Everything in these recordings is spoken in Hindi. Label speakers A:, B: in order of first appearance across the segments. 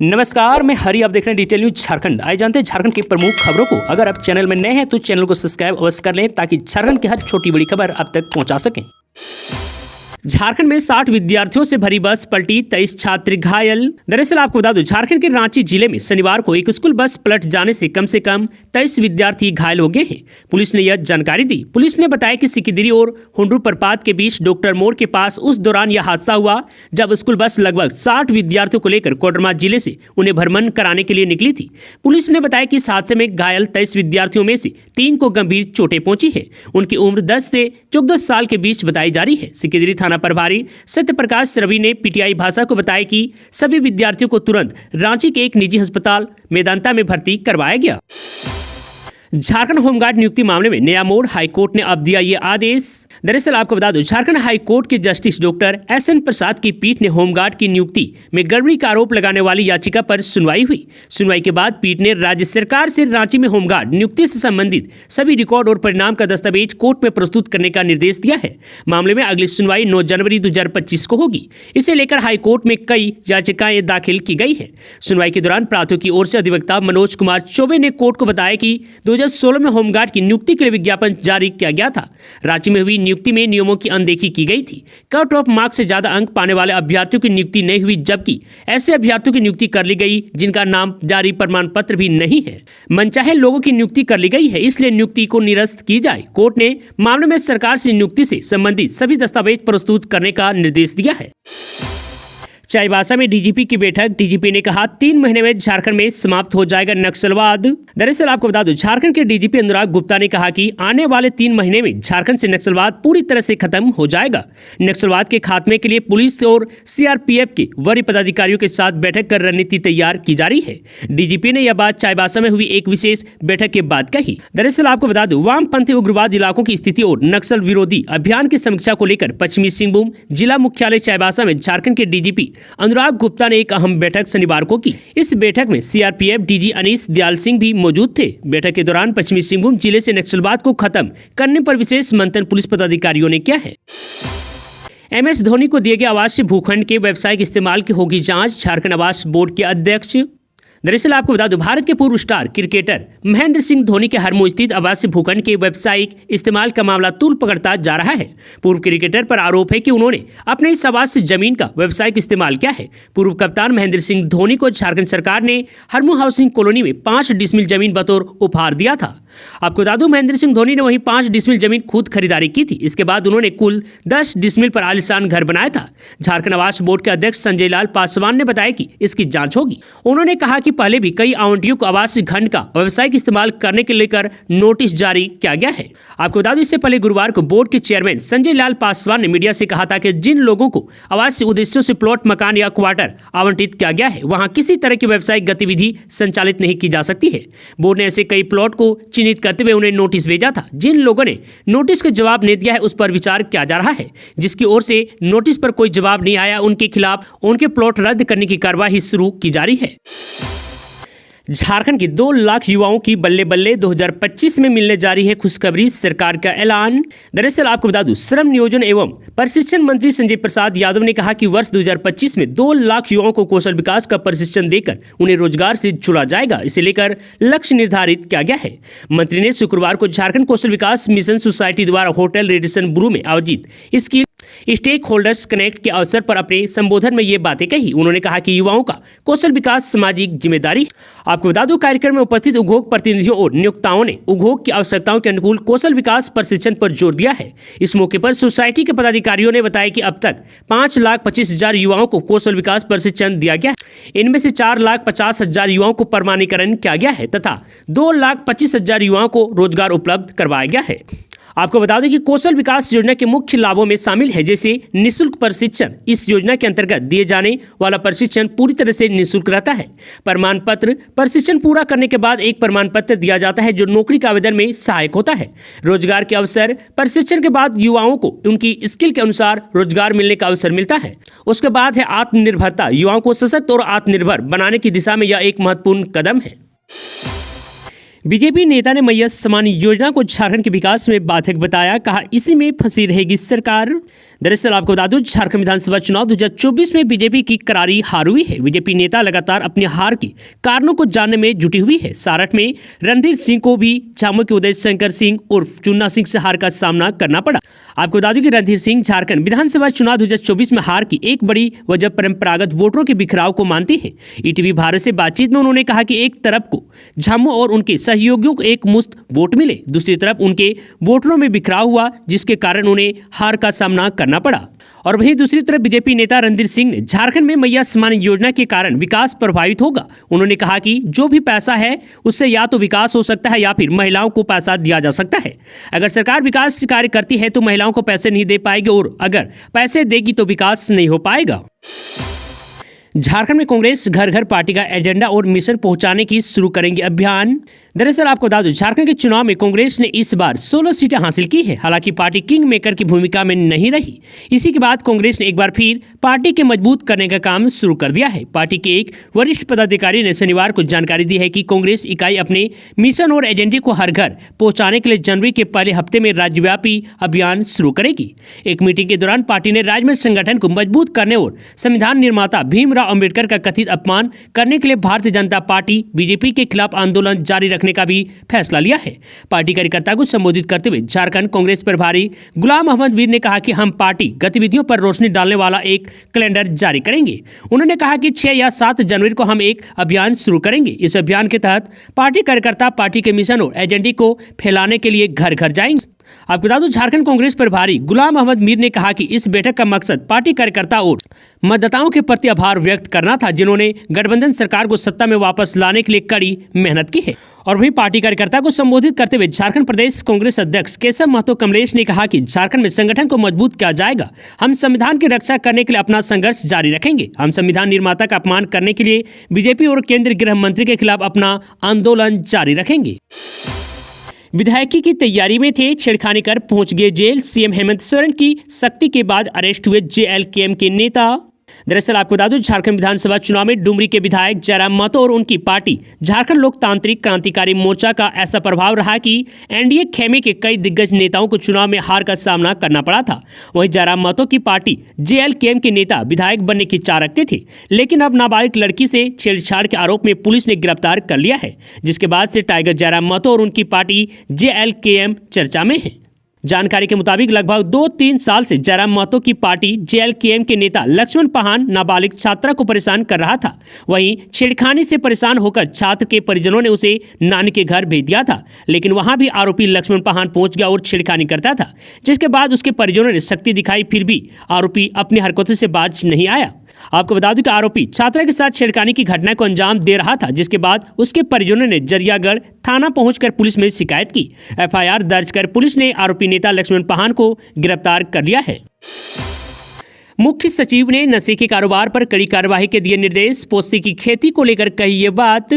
A: नमस्कार, मैं हरी। आप देख रहे हैं डिटेल न्यूज झारखंड। आइए जानते हैं झारखंड की प्रमुख खबरों को। अगर आप चैनल में नए हैं तो चैनल को सब्सक्राइब अवश्य कर लें ताकि झारखंड की हर छोटी बड़ी खबर आप तक पहुंचा सकें। झारखंड में 60 विद्यार्थियों से भरी बस पलटी, 23 छात्र घायल। दरअसल आपको बता दूं, झारखंड के रांची जिले में शनिवार को एक स्कूल बस पलट जाने से कम 23 विद्यार्थी घायल हो गए हैं। पुलिस ने यह जानकारी दी। पुलिस ने बताया कि सिकिदिरी और हुंडरू प्रपात के बीच डॉक्टर मोड़ के पास उस दौरान यह हादसा हुआ जब स्कूल बस लगभग 60 विद्यार्थियों को लेकर कोडरमा जिले से उन्हें भ्रमण कराने के लिए निकली थी। पुलिस ने बताया कि इस हादसे में घायल 23 विद्यार्थियों में से 3 को गंभीर चोटें पहुंची है। उनकी उम्र 10 से 14 साल के बीच बताई जा रही है। सिकिदिरी थाना प्रभारी सत्य प्रकाश रवि ने पीटीआई भाषा को बताया कि सभी विद्यार्थियों को तुरंत रांची के एक निजी अस्पताल मेदांता में भर्ती करवाया गया। झारखंड होमगार्ड नियुक्ति मामले में नया मोड़, हाईकोर्ट ने अब दिया ये आदेश। दरअसल आपको बता दूं, झारखंड हाईकोर्ट के जस्टिस डॉक्टर एस.एन. प्रसाद की पीठ ने होमगार्ड की नियुक्ति में गड़बड़ी का आरोप लगाने वाली याचिका पर सुनवाई हुई। सुनवाई के बाद पीठ ने राज्य सरकार से रांची में होमगार्ड नियुक्ति से संबंधित सभी रिकॉर्ड और परिणाम का दस्तावेज कोर्ट में प्रस्तुत करने का निर्देश दिया है। मामले में अगली सुनवाई 9 जनवरी 2025 को होगी। इसे लेकर हाईकोर्ट में कई याचिकाएं दाखिल की गई है। सुनवाई के दौरान प्रार्थी की ओर से अधिवक्ता मनोज कुमार चौबे ने कोर्ट को बताया कि 2016 में होमगार्ड की नियुक्ति के लिए विज्ञापन जारी किया गया था। रांची में हुई नियुक्ति में नियमों की अनदेखी की गई थी। कट ऑफ मार्क्स से ज्यादा अंक पाने वाले अभ्यर्थियों की नियुक्ति नहीं हुई, जबकि ऐसे अभ्यर्थियों की नियुक्ति कर ली गई जिनका नाम जारी प्रमाण पत्र भी नहीं है। मनचाहे लोगों की नियुक्ति कर ली गई है, इसलिए नियुक्ति को निरस्त की जाए। कोर्ट ने मामले में सरकार से नियुक्ति से संबंधित सभी दस्तावेज प्रस्तुत करने का निर्देश दिया है। चाईबासा में डीजीपी की बैठक। डीजीपी ने कहा 3 महीने में झारखंड में समाप्त हो जाएगा नक्सलवाद। दरअसल आपको बता दूं, झारखंड के डीजीपी अनुराग गुप्ता ने कहा कि आने वाले 3 महीने में झारखंड से नक्सलवाद पूरी तरह से खत्म हो जाएगा। नक्सलवाद के खात्मे के लिए पुलिस और सीआरपीएफ के वरीय पदाधिकारियों के साथ बैठक कर रणनीति तैयार की जा रही है। डीजीपी ने यह बात चाईबासा में हुई एक विशेष बैठक के बाद कही। दरअसल आपको बता दूं, वामपंथी उग्रवाद इलाकों की स्थिति और नक्सल विरोधी अभियान की समीक्षा को लेकर पश्चिमी सिंहभूम जिला मुख्यालय चाईबासा में झारखंड के डीजीपी अनुराग गुप्ता ने एक अहम बैठक शनिवार को की। इस बैठक में सीआरपीएफ डीजी अनीस दयाल सिंह भी मौजूद थे। बैठक के दौरान पश्चिमी सिंहभूम जिले से नक्सलवाद को खत्म करने पर विशेष मंथन पुलिस पदाधिकारियों ने किया है। एमएस धोनी को दिए गए आवासीय भूखंड के व्यावसायिक इस्तेमाल की होगी जांच। झारखंड आवास बोर्ड के अध्यक्ष। दरअसल आपको बता दूं, भारत के पूर्व स्टार क्रिकेटर महेंद्र सिंह धोनी के हरमो स्थित आवासीय भूखंड के व्यावसायिक इस्तेमाल का मामला तूल पकड़ता जा रहा है। पूर्व क्रिकेटर पर आरोप है कि उन्होंने अपने इस आवासीय जमीन का व्यावसायिक इस्तेमाल किया है। पूर्व कप्तान महेंद्र सिंह धोनी को झारखंड सरकार ने हरमो हाउसिंग कॉलोनी में 5 डिसमिल जमीन बतौर उपहार दिया था। आपको बता दूं, महेंद्र सिंह धोनी ने वहीं 5 डिसमिल जमीन खुद खरीदारी की थी। इसके बाद उन्होंने कुल 10 डिसमिल पर आलीशान घर बनाया था। झारखंड आवास बोर्ड के अध्यक्ष संजय लाल पासवान ने बताया कि इसकी जांच होगी। उन्होंने कहा कि पहले भी कई आवंटियों को आवासीय खंड का व्यावसायिक इस्तेमाल करने के लेकर नोटिस जारी किया गया है। आपको बता दूं, इससे पहले गुरुवार को बोर्ड के चेयरमैन संजय लाल पासवान ने मीडिया से कहा था कि जिन लोगों को आवासीय उद्देश्यों से प्लॉट, मकान या क्वार्टर आवंटित किया गया है, वहां किसी तरह की व्यावसायिक गतिविधि संचालित नहीं की जा सकती है। बोर्ड ने ऐसे कई प्लॉट को चिन्हित करते हुए उन्हें नोटिस भेजा था। जिन लोगों ने नोटिस का जवाब नहीं दिया है, उस पर विचार किया जा रहा है। जिसकी ओर से नोटिस पर कोई जवाब नहीं आया, उनके खिलाफ उनके प्लॉट रद्द करने की कार्रवाई शुरू की जा रही है। झारखंड के 2 लाख युवाओं की बल्ले बल्ले 2025 में मिलने जा रही है खुशखबरी, सरकार का ऐलान। दरअसल आपको बता दूं, श्रम नियोजन एवं प्रशिक्षण मंत्री संजय प्रसाद यादव ने कहा कि वर्ष 2025 में 2 लाख युवाओं को कौशल विकास का प्रशिक्षण देकर उन्हें रोजगार से जोड़ा जाएगा। इसे लेकर लक्ष्य निर्धारित किया गया है। मंत्री ने शुक्रवार को झारखंड कौशल विकास मिशन सोसाइटी द्वारा होटल रेडिसन ब्रू में आयोजित स्किल स्टेक होल्डर्स कनेक्ट के अवसर पर अपने संबोधन में ये बातें कही। उन्होंने कहा कि युवाओं का कौशल विकास सामाजिक जिम्मेदारी। आपको बता दूं, कार्यक्रम में उपस्थित उद्योग प्रतिनिधियों और नियोक्ताओं ने उद्योग की आवश्यकताओं के अनुकूल कौशल विकास प्रशिक्षण पर जोर दिया है। इस मौके पर सोसाइटी के पदाधिकारियों ने बताया कि अब तक 5,25,000 युवाओं को कौशल विकास प्रशिक्षण दिया गया है। इनमें से 4,50,000 युवाओं को प्रमाणीकरण किया गया है तथा 2,25,000 युवाओं को रोजगार उपलब्ध करवाया गया है। आपको बता दें कि कौशल विकास योजना के मुख्य लाभों में शामिल है जैसे निःशुल्क प्रशिक्षण। इस योजना के अंतर्गत दिए जाने वाला प्रशिक्षण पूरी तरह से निःशुल्क रहता है। प्रमाण पत्र, प्रशिक्षण पूरा करने के बाद एक प्रमाण पत्र दिया जाता है जो नौकरी के आवेदन में सहायक होता है। रोजगार के अवसर, प्रशिक्षण के बाद युवाओं को उनकी स्किल के अनुसार रोजगार मिलने का अवसर मिलता है। उसके बाद है आत्मनिर्भरता। युवाओं को सशक्त और आत्मनिर्भर बनाने की दिशा में यह एक महत्वपूर्ण कदम है। बीजेपी नेता ने मैया सम्मान योजना को झारखंड के विकास में बाधक बताया। कहा इसी में फंसी रहेगी सरकार। दरअसल आपको बता दूं, झारखंड विधानसभा चुनाव 2024 में बीजेपी की करारी हार हुई है। बीजेपी नेता लगातार अपनी हार के कारणों को जानने में जुटी हुई है। सारठ में रणधीर सिंह को भी झामू के उदय शंकर सिंह उर्फ चुन्ना सिंह से हार का सामना करना पड़ा। आपको बता दूं कि रणधीर सिंह झारखंड विधानसभा चुनाव 2024 में हार की एक बड़ी वजह परंपरागत वोटरों के बिखराव को मानती है। ईटीवी भारत से बातचीत में उन्होंने कहा कि एक तरफ को झामू और उनके सहयोगियों को एक मुश्त वोट मिले, दूसरी तरफ उनके वोटरों में बिखराव हुआ, जिसके कारण उन्हें हार का सामना करना पड़ा। और वहीं दूसरी तरफ बीजेपी नेता रणधीर सिंह ने झारखंड में मैया सम्मान योजना के कारण विकास प्रभावित होगा। उन्होंने कहा कि जो भी पैसा है उससे या तो विकास हो सकता है या फिर महिलाओं को पैसा दिया जा सकता है। अगर सरकार विकास कार्य करती है तो महिलाओं को पैसे नहीं दे पाएगी, और अगर पैसे देगी तो विकास नहीं हो पाएगा। झारखंड में कांग्रेस घर घर पार्टी का एजेंडा और मिशन पहुंचाने की शुरू करेंगे अभियान। दरअसल आपको बता दूं, झारखंड के चुनाव में कांग्रेस ने इस बार 16 सीटें हासिल की है। हालांकि पार्टी किंग मेकर की भूमिका में नहीं रही। इसी के बाद कांग्रेस ने एक बार फिर पार्टी के मजबूत करने का काम शुरू कर दिया है। पार्टी के एक वरिष्ठ पदाधिकारी ने शनिवार को जानकारी दी है कि कांग्रेस इकाई अपने मिशन और एजेंडे को हर घर पहुंचाने के लिए जनवरी के पहले हफ्ते में राज्यव्यापी अभियान शुरू करेगी। एक मीटिंग के दौरान पार्टी ने राज्य में संगठन को मजबूत करने और संविधान निर्माता भीमराव अंबेडकर का कथित अपमान करने के लिए भारतीय जनता पार्टी बीजेपी के खिलाफ आंदोलन जारी रखने का भी फैसला लिया है। पार्टी कार्यकर्ता को संबोधित करते हुए झारखंड कांग्रेस प्रभारी गुलाम अहमद मीर ने कहा कि हम पार्टी गतिविधियों पर रोशनी डालने वाला एक कैलेंडर जारी करेंगे। उन्होंने कहा कि 6 या 7 जनवरी को हम एक अभियान शुरू करेंगे। इस अभियान के तहत पार्टी कार्यकर्ता पार्टी के मिशन और एजेंडे को फैलाने के लिए घर घर जाएंगे। आपको बता दूं, झारखंड कांग्रेस प्रभारी गुलाम अहमद मीर ने कहा कि इस बैठक का मकसद पार्टी कार्यकर्ता और मतदाताओं के प्रति आभार व्यक्त करना था, जिन्होंने गठबंधन सरकार को सत्ता में वापस लाने के लिए कड़ी मेहनत की है। और वहीं पार्टी कार्यकर्ता को संबोधित करते हुए झारखंड प्रदेश कांग्रेस अध्यक्ष केशव महतो कमलेश ने कहा कि झारखंड में संगठन को मजबूत किया जाएगा। हम संविधान की रक्षा करने के लिए अपना संघर्ष जारी रखेंगे। हम संविधान निर्माता का अपमान करने के लिए बीजेपी और केंद्रीय गृह मंत्री के खिलाफ अपना आंदोलन जारी रखेंगे। विधायकी की तैयारी में थे, छेड़खानी कर पहुंच गए जेल। सीएम हेमंत सोरेन की सख्ती के बाद अरेस्ट हुए जेएलकेएम के नेता। दरअसल आपको बता दूं, झारखंड विधानसभा चुनाव में डुमरी के विधायक जयराम महतो और उनकी पार्टी झारखंड लोकतांत्रिक क्रांतिकारी मोर्चा का ऐसा प्रभाव रहा कि एनडीए खेमे के कई दिग्गज नेताओं को चुनाव में हार का सामना करना पड़ा था। वहीं जयराम महतो की पार्टी जेएलकेएम के नेता विधायक बनने की चाह रखते थे, लेकिन अब नाबालिग लड़की से छेड़छाड़ के आरोप में पुलिस ने गिरफ्तार कर लिया है, जिसके बाद से टाइगर जयराम महतो और उनकी पार्टी जेएलकेएम चर्चा में है। जानकारी के मुताबिक लगभग 2-3 साल से जयराम महतो की पार्टी जेएलकेएम के नेता लक्ष्मण पहान नाबालिग छात्रा को परेशान कर रहा था। वहीं छेड़खानी से परेशान होकर छात्र के परिजनों ने उसे नानी के घर भेज दिया था, लेकिन वहां भी आरोपी लक्ष्मण पहान पहुंच गया और छेड़खानी करता था, जिसके बाद उसके परिजनों ने सख्ती दिखाई, फिर भी आरोपी अपनी हरकतों से बाज नहीं आया। आपको बता दूं कि आरोपी छात्रा के साथ छेड़खानी की घटना को अंजाम दे रहा था, जिसके बाद उसके परिजनों ने जरियागढ़ थाना पहुंचकर पुलिस में शिकायत की। एफआईआर दर्ज कर पुलिस ने आरोपी नेता लक्ष्मण पहान को गिरफ्तार कर लिया है। मुख्य सचिव ने नशे के कारोबार पर कड़ी कार्रवाई के दिए निर्देश। पोस्ती की खेती को लेकर कही ये बात।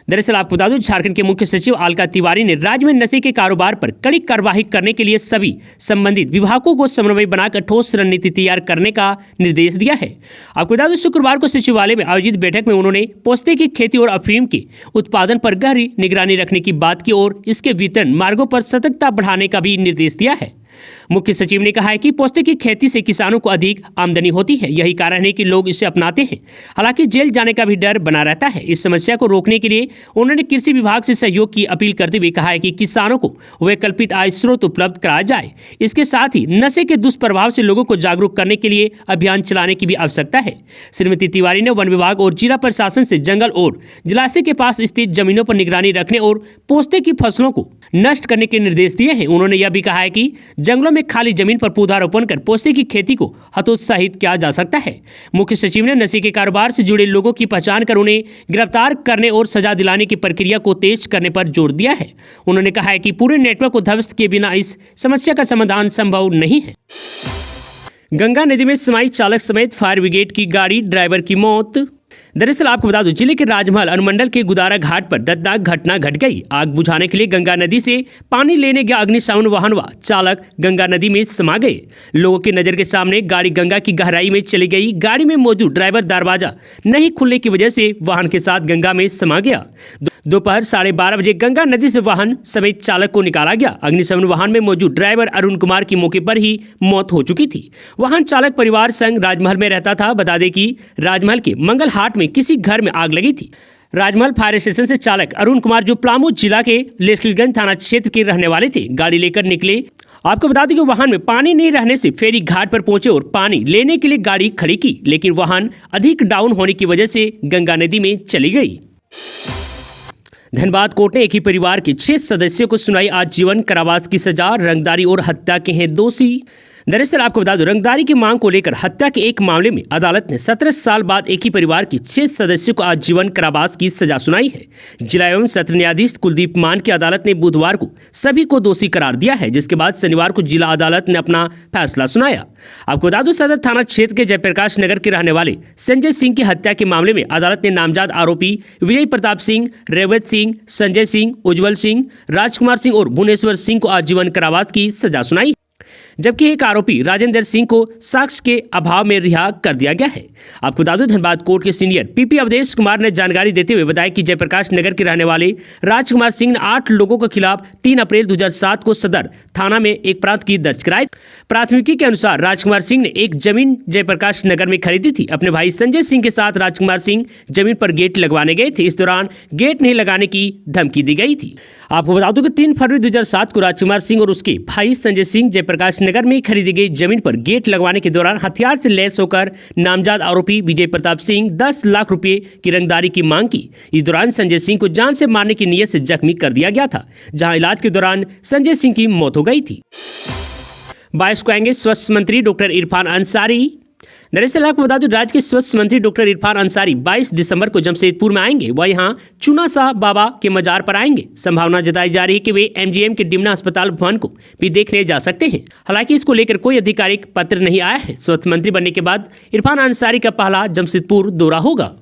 A: दरअसल आपको बता दूं, झारखंड के मुख्य सचिव अलका तिवारी ने राज्य में नशे के कारोबार पर कड़ी कार्रवाई करने के लिए सभी संबंधित विभागों को समन्वय बनाकर ठोस रणनीति तैयार करने का निर्देश दिया है। आपको बता दूं, शुक्रवार को सचिवालय में आयोजित बैठक में उन्होंने पोस्ते की खेती और अफीम के उत्पादन पर गहरी निगरानी रखने की बात की और इसके वितरण मार्गों पर सतर्कता बढ़ाने का भी निर्देश दिया है। मुख्य सचिव ने कहा है कि पोस्ते की खेती से किसानों को अधिक आमदनी होती है, यही कारण है कि लोग इसे अपनाते हैं। हालांकि जेल जाने का भी डर बना रहता है। इस समस्या को रोकने के लिए उन्होंने कृषि विभाग से सहयोग की अपील करते हुए कहा है कि किसानों को वैकल्पिक आय स्रोत उपलब्ध कराया जाए। इसके साथ ही नशे के दुष्प्रभाव से लोगों को जागरूक करने के लिए अभियान चलाने की भी आवश्यकता है। श्रीमती तिवारी ने वन विभाग और जिला प्रशासन से जंगल और जलाशय के पास स्थित जमीनों पर निगरानी रखने और पोस्ते की फसलों को नष्ट करने के निर्देश दिए हैं। उन्होंने यह भी कहा है कि जंगलों में खाली जमीन पर पौधारोपण कर पोस्ते की खेती को हतोत्साहित किया जा सकता है। मुख्य सचिव ने नशे के कारोबार से जुड़े लोगों की पहचान कर उन्हें गिरफ्तार करने और सजा दिलाने की प्रक्रिया को तेज करने पर जोर दिया है। उन्होंने कहा है कि पूरे नेटवर्क को ध्वस्त किए बिना इस समस्या का समाधान संभव नहीं है। गंगा नदी में समाई चालक समेत फायर ब्रिगेड की गाड़ी, ड्राइवर की मौत। दरअसल आपको बता दूं, जिले के राजमहल अनुमंडल के गुदारा घाट पर दर्दनाक घटना घट गई। आग बुझाने के लिए गंगा नदी से पानी लेने गया अग्निशमन वाहन व चालक गंगा नदी में समा गए। लोगों की नजर के सामने गाड़ी गंगा की गहराई में चली गई। गाड़ी में मौजूद ड्राइवर दरवाजा नहीं खुलने की वजह से वाहन के साथ गंगा में समा गया। दोपहर 12:30 बजे गंगा नदी से वाहन समेत चालक को निकाला गया। अग्निशमन वाहन में मौजूद ड्राइवर अरुण कुमार की मौके पर ही मौत हो चुकी थी। वाहन चालक परिवार संग राजमहल में रहता था। बता दें कि राजमहल के मंगल हाट में किसी घर में आग लगी थी। राजमहल फायर स्टेशन से चालक अरुण कुमार, जो पलामू जिला के लेस्लीगंज थाना क्षेत्र के रहने वाले थे, गाड़ी लेकर निकले। आपको बता दें कि वाहन में पानी नहीं रहने से फेरी घाट पर पहुंचे और पानी लेने के लिए गाड़ी खड़ी की, लेकिन वाहन अधिक डाउन होने की वजह से गंगा नदी में चली गई। धनबाद कोर्ट ने एक ही परिवार के 6 सदस्यों को सुनाई आजीवन कारावास की सजा। रंगदारी और हत्या के हैं दोषी। दरअसल आपको बता दो, रंगदारी की मांग को लेकर हत्या के एक मामले में अदालत ने 17 साल बाद एक ही परिवार के 6 सदस्यों को आजीवन कारावास की सजा सुनाई है। जिला एवं सत्र न्यायाधीश कुलदीप मान की अदालत ने बुधवार को सभी को दोषी करार दिया है, जिसके बाद शनिवार को जिला अदालत ने अपना फैसला सुनाया। आपको बता दो, सदर थाना क्षेत्र के जयप्रकाश नगर के रहने वाले संजय सिंह की हत्या के मामले में अदालत ने नामजद आरोपी विजय प्रताप सिंह, रेवत सिंह, संजय सिंह, उज्जवल सिंह, राजकुमार सिंह और भुवनेश्वर सिंह को आजीवन कारावास की सजा सुनाई, जबकि एक आरोपी राजेंद्र सिंह को साक्ष्य के अभाव में रिहा कर दिया गया है। आपको बता दें, धनबाद कोर्ट के सीनियर पीपी अवधेश कुमार ने जानकारी देते हुए बताया कि जयप्रकाश नगर के रहने वाले राजकुमार सिंह ने 8 लोगों के खिलाफ 3 अप्रैल 2007 को सदर थाना में एक प्राथमिकी दर्ज कराई। प्राथमिकी के अनुसार राजकुमार सिंह ने एक जमीन जयप्रकाश नगर में खरीदी थी। अपने भाई संजय सिंह के साथ राजकुमार सिंह जमीन पर गेट लगवाने गए थे। इस दौरान गेट नहीं लगाने की धमकी दी गई थी। आपको बता दूं कि 3 फरवरी 2007 को राजकुमार सिंह और उसके भाई संजय सिंह जयप्रकाश नगर में खरीदी गई जमीन पर गेट लगवाने के दौरान हथियार से लैस होकर नामजद आरोपी विजय प्रताप सिंह 10 लाख रुपए की रंगदारी की मांग की। इस दौरान संजय सिंह को जान से मारने की नीयत से जख्मी कर दिया गया था, जहां इलाज के दौरान संजय सिंह की मौत हो गई थी। 22 को आएंगे स्वास्थ्य मंत्री डॉक्टर इरफान अंसारी। दरअसल आपको बता दूं, राज्य के स्वास्थ्य मंत्री डॉक्टर इरफान अंसारी 22 दिसंबर को जमशेदपुर में आएंगे। वह यहां चूना शाह बाबा के मजार पर आएंगे। संभावना जताई जा रही है कि वे एमजीएम के डिमना अस्पताल भवन को भी देखने जा सकते हैं। हालांकि इसको लेकर कोई आधिकारिक पत्र नहीं आया है। स्वास्थ्य मंत्री बनने के बाद इरफान अंसारी का पहला जमशेदपुर दौरा होगा।